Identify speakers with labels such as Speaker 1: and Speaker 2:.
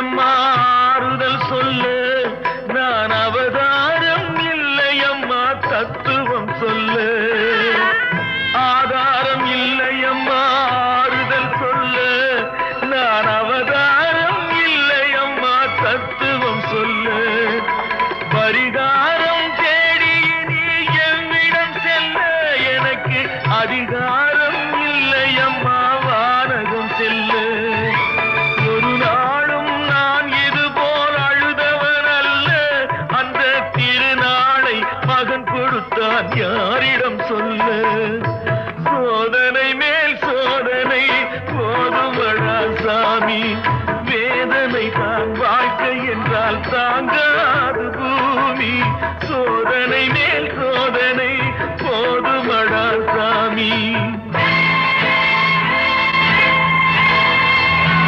Speaker 1: இல்லையம்மா ஆறுதல் சொல்லு, நான் அவதாரம் இல்லையம்மா தத்துவம் சொல்லு. ஆதாரம் இல்லையம்மா ஆறுதல் சொல்லு, நான் அவதாரம் இல்லையம்மா தத்துவம் சொல்லு. பரிகாரம் தேடி நீ என்னிடம் செல்ல, எனக்கு அதிகாரம் இல்லையம்மா வானகம் செல்லு. ஒரு நாளும் நான் இது போல் அழுதவன் அல்ல, அந்த திருநாளை மகன் கொடுத்தான் யாரிடம் சொல்லு. சோதனை மேல் சோதனை போதுமடா சாமி, வேதனை தான் வாழ்க்கை என்றால் தாங்காது பூமி. சோதனை மேல் சோதனை போதுமடா சாமி.